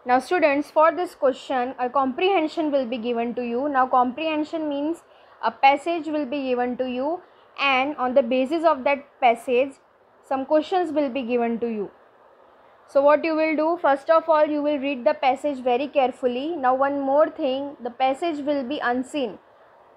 Now students, for this question a comprehension will be given to you. Now comprehension means a passage will be given to you, and on the basis of that passage some questions will be given to you. So what you will do, first of all you will read the passage very carefully. Now one more thing, the passage will be unseen.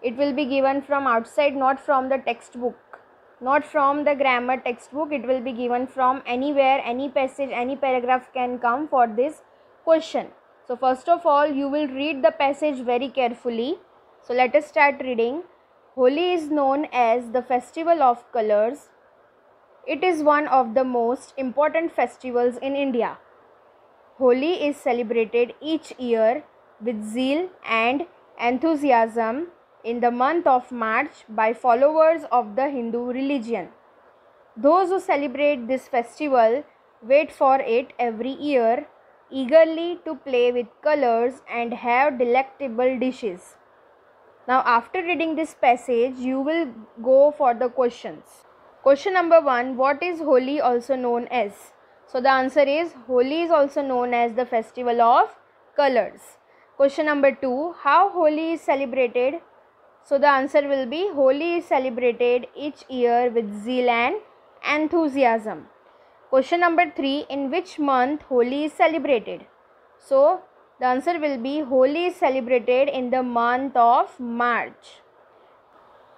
It will be given from outside, not from the textbook, not from the grammar textbook. It will be given from anywhere, any passage, any paragraph can come for this question. So first of all you will read the passage very carefully. So let us start reading. Holi is known as the festival of colors. It is one of the most important festivals in India. Holi is celebrated each year with zeal and enthusiasm in the month of March by followers of the Hindu religion. Those who celebrate this festival wait for it every year, eagerly to play with colors and have delectable dishes. Now after reading this passage, you will go for the questions. Question number 1, what is Holi also known as? So the answer is Holi is also known as the festival of colors. Question number 2, how Holi is celebrated? So the answer will be Holi is celebrated each year with zeal and enthusiasm. Question number 3, in which month Holi is celebrated? So the answer will be Holi is celebrated in the month of March.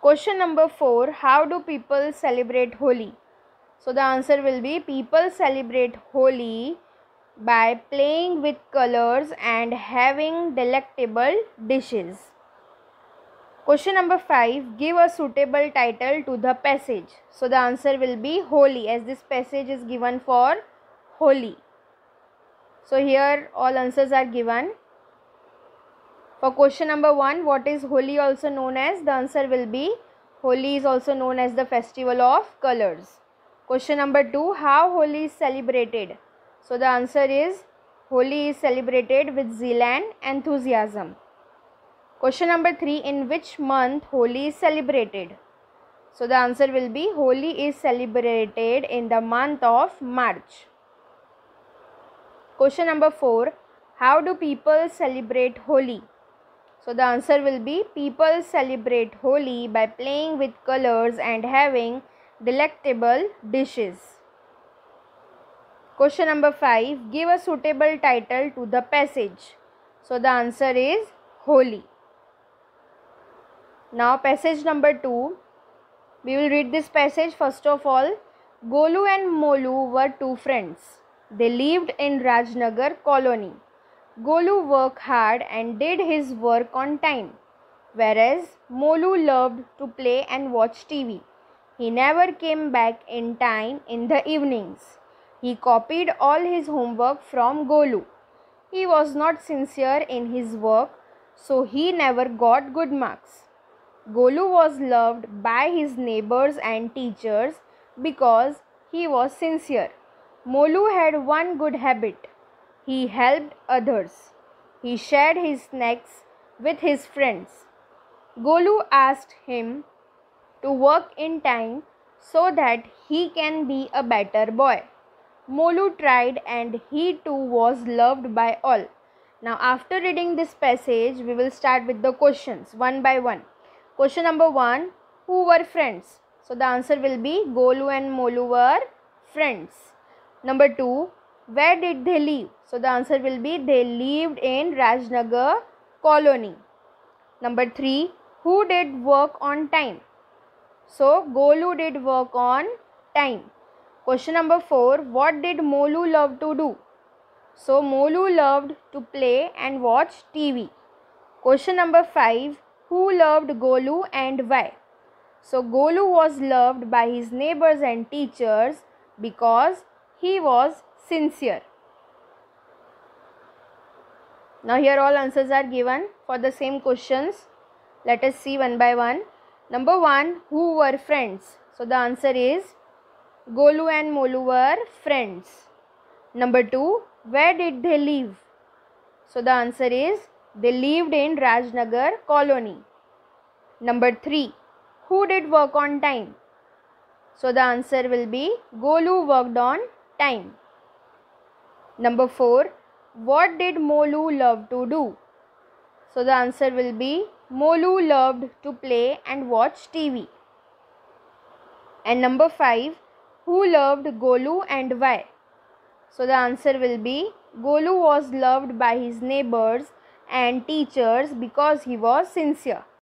Question number 4, how do people celebrate Holi? So the answer will be people celebrate Holi by playing with colors and having delectable dishes. Question number 5, give a suitable title to the passage. So the answer will be Holi, as this passage is given for Holi. So here all answers are given. For question number 1, what is Holi also known as? The answer will be Holi is also known as the festival of colors. Question number 2, how Holi is celebrated? So the answer is Holi is celebrated with zeal and enthusiasm. Question number 3, in which month Holi is celebrated? So the answer will be Holi is celebrated in the month of March. Question number 4, how do people celebrate Holi? So the answer will be people celebrate Holi by playing with colors and having delectable dishes. Question number 5, give a suitable title to the passage. So the answer is Holi. Now passage number 2, we will read this passage. First of all, Golu and Molu were two friends. They lived in Rajnagar colony. Golu worked hard and did his work on time, whereas Molu loved to play and watch TV. He never came back in time in the evenings. He copied all his homework from Golu. He was not sincere in his work, so he never got good marks. Golu was loved by his neighbors and teachers because he was sincere. Molu had one good habit. He helped others. He shared his snacks with his friends. Golu asked him to work in time so that he can be a better boy. Molu tried and he too was loved by all. Now after reading this passage, we will start with the questions one by one. Question number 1, who were friends? So the answer will be Golu and Molu were friends. Number 2, where did they live? So the answer will be they lived in Rajnagar colony. Number 3, who did work on time? So Golu did work on time. Question number 4, what did Molu love to do? So Molu loved to play and watch TV. Question number 5, who loved Golu and why? So Golu was loved by his neighbors and teachers because he was sincere. Now here all answers are given for the same questions. Let us see one by one. Number 1, who were friends? So the answer is Golu and Molu were friends. Number 2, where did they live? So the answer is they lived in Rajnagar colony. Number 3, who did work on time? So the answer will be Golu worked on time. Number 4, What did Molu love to do? So the answer will be Molu loved to play and watch TV. And number 5, who loved Golu and why? So the answer will be Golu was loved by his neighbors and teachers because he was sincere.